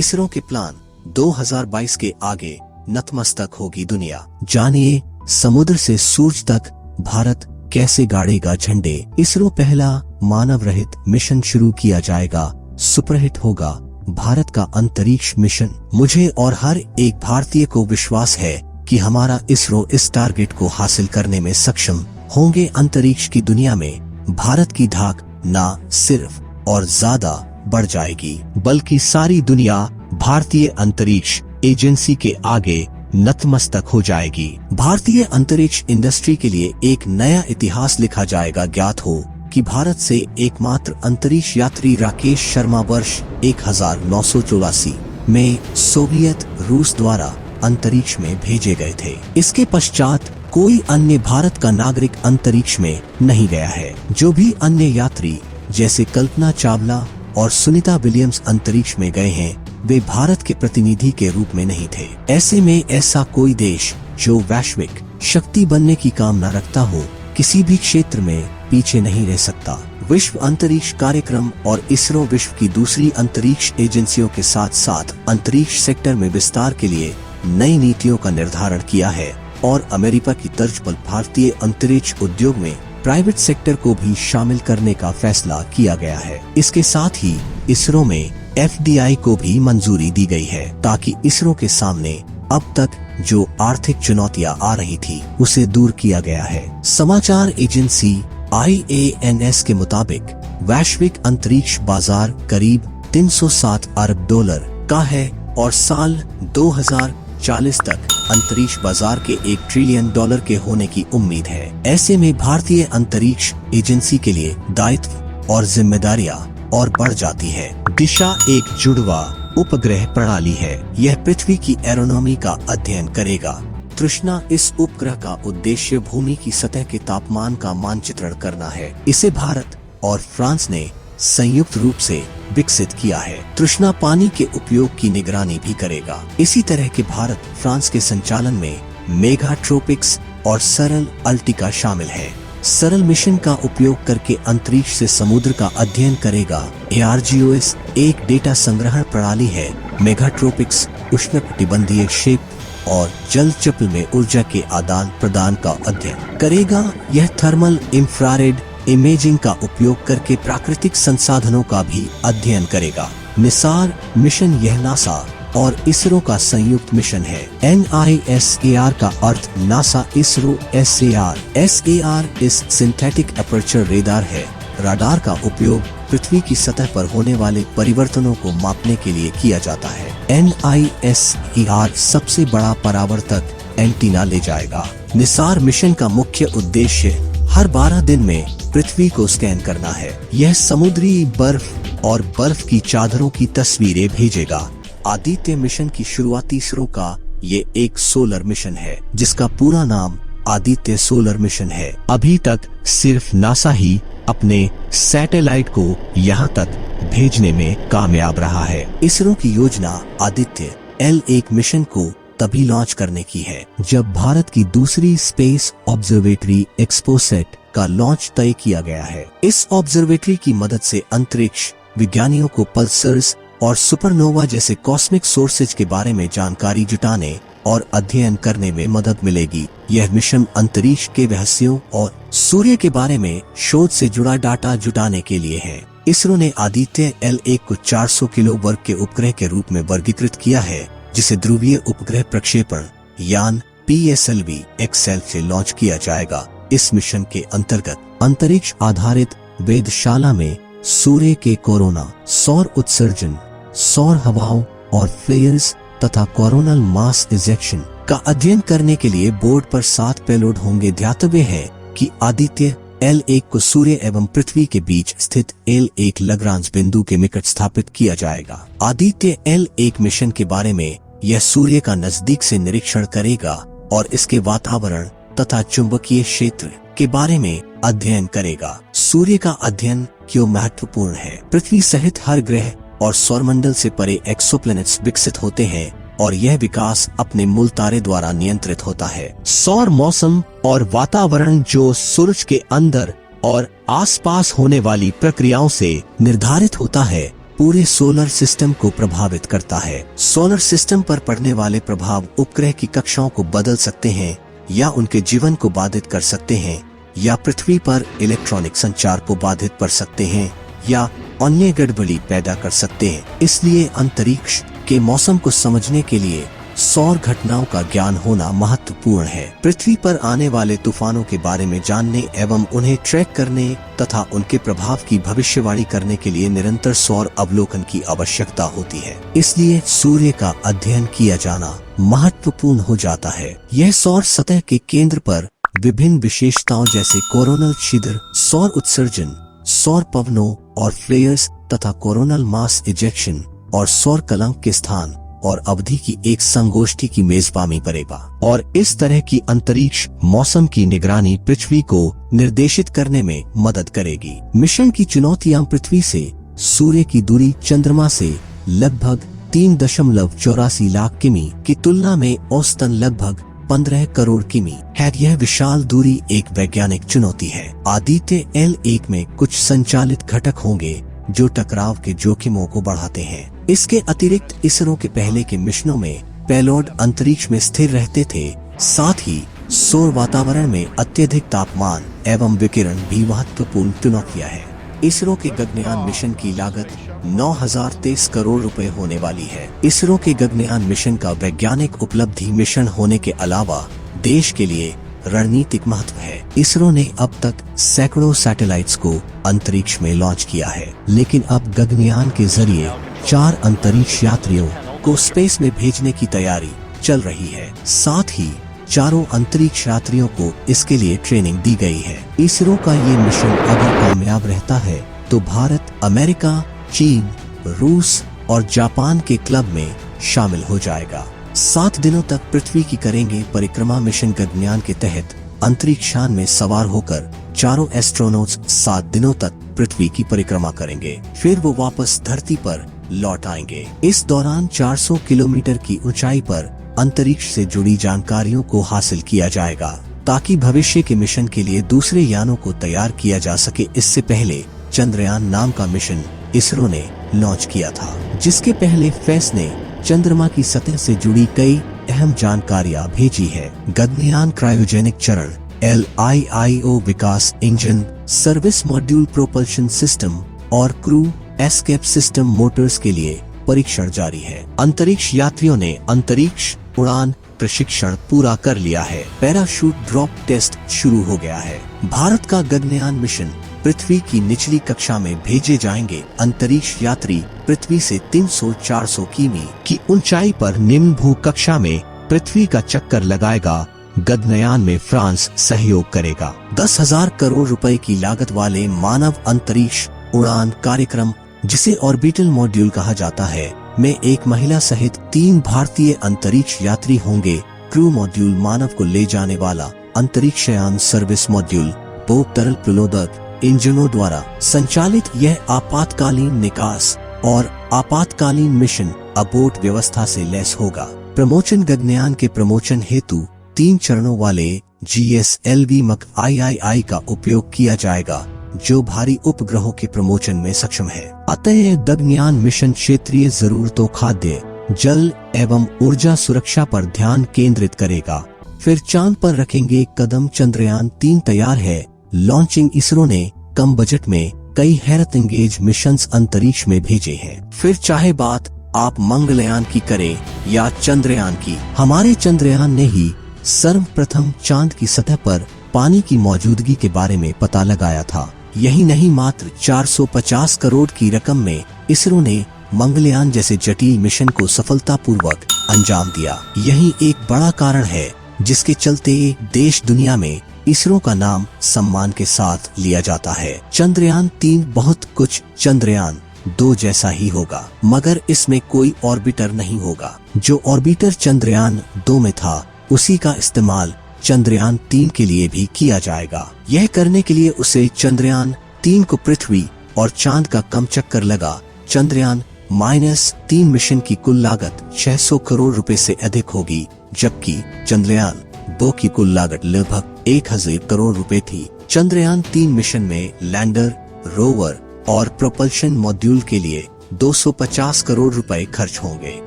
इसरो के प्लान 2022 के आगे नतमस्तक होगी दुनिया। जानिए समुद्र से सूरज तक भारत कैसे गाड़ेगा झंडे। इसरो पहला मानव रहित मिशन शुरू किया जाएगा। सुपरहिट होगा भारत का अंतरिक्ष मिशन। मुझे और हर एक भारतीय को विश्वास है कि हमारा इसरो इस टारगेट को हासिल करने में सक्षम होंगे। अंतरिक्ष की दुनिया में भारत की धाक ना सिर्फ और ज्यादा बढ़ जाएगी, बल्कि सारी दुनिया भारतीय अंतरिक्ष एजेंसी के आगे नतमस्तक हो जाएगी। भारतीय अंतरिक्ष इंडस्ट्री के लिए एक नया इतिहास लिखा जाएगा। ज्ञात हो कि भारत से एकमात्र अंतरिक्ष यात्री राकेश शर्मा वर्ष 1984 में सोवियत रूस द्वारा अंतरिक्ष में भेजे गए थे। इसके पश्चात कोई अन्य भारत का नागरिक अंतरिक्ष में नहीं गया है। जो भी अन्य यात्री जैसे कल्पना चावला और सुनीता विलियम्स अंतरिक्ष में गए हैं, वे भारत के प्रतिनिधि के रूप में नहीं थे। ऐसे में ऐसा कोई देश जो वैश्विक शक्ति बनने की कामना रखता हो, किसी भी क्षेत्र में पीछे नहीं रह सकता। विश्व अंतरिक्ष कार्यक्रम और इसरो विश्व की दूसरी अंतरिक्ष एजेंसियों के साथ साथ अंतरिक्ष सेक्टर में विस्तार के लिए नई नीतियों का निर्धारण किया है और अमेरिका की तर्ज पर भारतीय अंतरिक्ष उद्योग में प्राइवेट सेक्टर को भी शामिल करने का फैसला किया गया है। इसके साथ ही इसरो में FDI को भी मंजूरी दी गई है, ताकि इसरो के सामने अब तक जो आर्थिक चुनौतियां आ रही थी उसे दूर किया गया है। समाचार एजेंसी IANS के मुताबिक वैश्विक अंतरिक्ष बाजार करीब 307 अरब डॉलर का है और साल 2040 तक अंतरिक्ष बाजार के $1 ट्रिलियन के होने की उम्मीद है। ऐसे में भारतीय अंतरिक्ष एजेंसी के लिए दायित्व और जिम्मेदारियां और बढ़ जाती है। दिशा एक जुड़वा उपग्रह प्रणाली है। यह पृथ्वी की एरोनॉमी का अध्ययन करेगा। तृष्णा इस उपग्रह का उद्देश्य भूमि की सतह के तापमान का मानचित्रण करना है। इसे भारत और फ्रांस ने संयुक्त रूप से विकसित किया है। तृष्णा पानी के उपयोग की निगरानी भी करेगा। इसी तरह के भारत फ्रांस के संचालन में मेगाट्रोपिक्स और सरल अल्टिका शामिल है। सरल मिशन का उपयोग करके अंतरिक्ष से समुद्र का अध्ययन करेगा। ARGOS एक डेटा संग्रहण प्रणाली है। मेगाट्रोपिक्स उष्णकटिबंधीय क्षेत्र और जल चक्र में ऊर्जा के आदान प्रदान का अध्ययन करेगा। यह थर्मल इंफ्रारेड इमेजिंग का उपयोग करके प्राकृतिक संसाधनों का भी अध्ययन करेगा। निसार मिशन यह नासा और इसरो का संयुक्त मिशन है। NISAR का अर्थ नासा इसरो SAR इस सिंथेटिक अपर्चर रेडार है। राडार का उपयोग पृथ्वी की सतह पर होने वाले परिवर्तनों को मापने के लिए किया जाता है। NISAR सबसे बड़ा परावर्तक एंटीना ले जाएगा। निसार मिशन का मुख्य उद्देश्य हर 12 दिन में पृथ्वी को स्कैन करना है। यह समुद्री बर्फ और बर्फ की चादरों की तस्वीरें भेजेगा। आदित्य मिशन की शुरुआती इसरो का ये एक सोलर मिशन है, जिसका पूरा नाम आदित्य सोलर मिशन है। अभी तक सिर्फ नासा ही अपने सैटेलाइट को यहाँ तक भेजने में कामयाब रहा है। इसरो की योजना आदित्य L1 मिशन को तभी लॉन्च करने की है जब भारत की दूसरी स्पेस ऑब्जर्वेटरी एक्सपोसेट का लॉन्च तय किया गया है। इस ऑब्जर्वेटरी की मदद से अंतरिक्ष विज्ञानियों को पल्सर्स और सुपरनोवा जैसे कॉस्मिक सोर्सेज के बारे में जानकारी जुटाने और अध्ययन करने में मदद मिलेगी। यह मिशन अंतरिक्ष के रहस्यों और सूर्य के बारे में शोध से जुड़ा डाटा जुटाने के लिए है। इसरो ने आदित्य L1 को 400 किलो वर्ग के उपग्रह के रूप में वर्गीकृत किया है, जिसे ध्रुवीय उपग्रह प्रक्षेपण यान PSLV XL से लॉन्च किया जाएगा। इस मिशन के अंतर्गत अंतरिक्ष आधारित वेधशाला में सूर्य के कोरोना, सौर उत्सर्जन, सौर हवाओं और फ्लेयर्स तथा कोरोनल मास इजेक्शन का अध्ययन करने के लिए बोर्ड पर 7 पेलोड होंगे। ध्यातव्य है कि आदित्य L1 को सूर्य एवं पृथ्वी के बीच स्थित L1 लग्रांज बिंदु के निकट स्थापित किया जाएगा। आदित्य L1 मिशन के बारे में यह सूर्य का नजदीक से निरीक्षण करेगा और इसके वातावरण तथा चुंबकीय क्षेत्र के बारे में अध्ययन करेगा। सूर्य का अध्ययन क्यों महत्वपूर्ण है? पृथ्वी सहित हर ग्रह और सौरमंडल से परे एक्सोप्लैनेट्स विकसित होते हैं और यह विकास अपने मूल तारे द्वारा नियंत्रित होता है। सौर मौसम और वातावरण जो सूरज के अंदर और आसपास होने वाली प्रक्रियाओं से निर्धारित होता है, पूरे सोलर सिस्टम को प्रभावित करता है। सोलर सिस्टम पर पड़ने वाले प्रभाव उपग्रह की कक्षाओं को बदल सकते हैं या उनके जीवन को बाधित कर सकते हैं, या पृथ्वी पर इलेक्ट्रॉनिक संचार को बाधित कर सकते हैं या अन्य गड़बड़ी पैदा कर सकते हैं। इसलिए अंतरिक्ष के मौसम को समझने के लिए सौर घटनाओं का ज्ञान होना महत्वपूर्ण है। पृथ्वी पर आने वाले तूफानों के बारे में जानने एवं उन्हें ट्रैक करने तथा उनके प्रभाव की भविष्यवाणी करने के लिए निरंतर सौर अवलोकन की आवश्यकता होती है। इसलिए सूर्य का अध्ययन किया जाना महत्वपूर्ण हो जाता है। यह सौर सतह के केंद्र पर विभिन्न विशेषताओं जैसे कोरोनल छिद्र, सौर उत्सर्जन, सौर पवनों और फ्लेयर्स तथा कोरोनल मास इजेक्शन और सौर कलंक के स्थान और अवधि की एक संगोष्ठी की मेजबानी करेगा। और इस तरह की अंतरिक्ष मौसम की निगरानी पृथ्वी को निर्देशित करने में मदद करेगी। मिशन की चुनौतियां पृथ्वी से सूर्य की दूरी चंद्रमा से लगभग 3.84 लाख किमी की तुलना में औसतन लगभग 15 करोड़ किमी है। यह विशाल दूरी एक वैज्ञानिक चुनौती है। आदित्य L1 में कुछ संचालित घटक होंगे जो टकराव के जोखिमों को बढ़ाते हैं। इसके अतिरिक्त इसरो के पहले के मिशनों में पेलोड अंतरिक्ष में स्थिर रहते थे। साथ ही सौर वातावरण में अत्यधिक तापमान एवं विकिरण भी महत्वपूर्ण चुनौतियां हैं। इसरो के गगनयान मिशन की लागत 9,023 करोड़ रुपए होने वाली है। इसरो के गगनयान मिशन का वैज्ञानिक उपलब्धि मिशन होने के अलावा देश के लिए रणनीतिक महत्व है। इसरो ने अब तक सैकड़ों सैटेलाइट्स को अंतरिक्ष में लॉन्च किया है, लेकिन अब गगनयान के जरिए 4 अंतरिक्ष यात्रियों को स्पेस में भेजने की तैयारी चल रही है। साथ ही चारों अंतरिक्ष यात्रियों को इसके लिए ट्रेनिंग दी गई है। इसरो का ये मिशन अगर कामयाब रहता है तो भारत, अमेरिका, चीन, रूस और जापान के क्लब में शामिल हो जाएगा। 7 दिनों तक पृथ्वी की करेंगे परिक्रमा। मिशन गगनयान के तहत अंतरिक्षयान में सवार होकर चारों एस्ट्रोनॉट्स 7 दिनों तक पृथ्वी की परिक्रमा करेंगे, फिर वो वापस धरती पर लौट आएंगे। इस दौरान 400 किलोमीटर की ऊंचाई पर अंतरिक्ष से जुड़ी जानकारियों को हासिल किया जाएगा ताकि भविष्य के मिशन के लिए दूसरे यानों को तैयार किया जा सके। इससे पहले चंद्रयान नाम का मिशन इसरो ने लॉन्च किया था, जिसके पहले फेस ने चंद्रमा की सतह से जुड़ी कई अहम जानकारियां भेजी है। गगनयान क्रायोजेनिक चरण, LIIO Vikas engine, service module, propulsion system और क्रू एस्केप सिस्टम मोटर्स के लिए परीक्षण जारी है। अंतरिक्ष यात्रियों ने अंतरिक्ष उड़ान प्रशिक्षण पूरा कर लिया है। पैराशूट ड्रॉप टेस्ट शुरू हो गया है। भारत का गगनयान मिशन पृथ्वी की निचली कक्षा में भेजे जाएंगे। अंतरिक्ष यात्री पृथ्वी से 300-400 किमी की ऊंचाई पर निम्न भू कक्षा में पृथ्वी का चक्कर लगाएगा। गगनयान में फ्रांस सहयोग करेगा। 10,000 करोड़ रुपए की लागत वाले मानव अंतरिक्ष उड़ान कार्यक्रम, जिसे ऑर्बिटल मॉड्यूल कहा जाता है, में एक महिला सहित 3 भारतीय अंतरिक्ष यात्री होंगे। क्रू मॉड्यूल मानव को ले जाने वाला अंतरिक्षयान सर्विस मॉड्यूल बहु तरल प्रलोदक इंजनों द्वारा संचालित यह आपातकालीन निकास और आपातकालीन मिशन अबोर्ट व्यवस्था से लैस होगा। प्रमोशन गगनयान के प्रमोशन हेतु 3 चरणों वाले GSLV मक III का उपयोग किया जाएगा, जो भारी उपग्रहों के प्रमोशन में सक्षम है। अतः गगनयान मिशन क्षेत्रीय जरूरतों, खाद्य, जल एवं ऊर्जा सुरक्षा पर ध्यान केंद्रित करेगा। फिर चांद पर रखेंगे कदम। चंद्रयान 3 तैयार है। लॉन्चिंग। इसरो ने कम बजट में कई हैरतअंगेज मिशंस अंतरिक्ष में भेजे हैं। फिर चाहे बात आप मंगलयान की करें या चंद्रयान की, हमारे चंद्रयान ने ही सर्वप्रथम चांद की सतह पर पानी की मौजूदगी के बारे में पता लगाया था। यही नहीं, मात्र 450 करोड़ की रकम में इसरो ने मंगलयान जैसे जटिल मिशन को सफलतापूर्वक अंजाम दिया। यही एक बड़ा कारण है जिसके चलते देश दुनिया में इसरो का नाम सम्मान के साथ लिया जाता है। चंद्रयान 3 बहुत कुछ चंद्रयान 2 जैसा ही होगा, मगर इसमें कोई ऑर्बिटर नहीं होगा। जो ऑर्बिटर चंद्रयान 2 में था, उसी का इस्तेमाल चंद्रयान 3 के लिए भी किया जाएगा। यह करने के लिए उसे चंद्रयान 3 को पृथ्वी और चांद का कम चक्कर लगा। चंद्रयान -3 मिशन की कुल लागत 600 करोड़ रुपए से अधिक होगी, जबकि चंद्रयान 2 की कुल लागत लगभग 1000 करोड़ रुपए थी। चंद्रयान 3 मिशन में लैंडर, रोवर और प्रोपल्शन मॉड्यूल के लिए 250 करोड़ रुपए खर्च होंगे,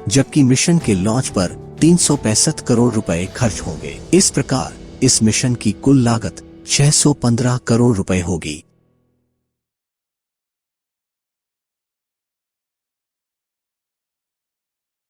जबकि मिशन के लॉन्च पर 365 करोड़ रुपए खर्च होंगे। इस प्रकार इस मिशन की कुल लागत 615 करोड़ रुपए होगी।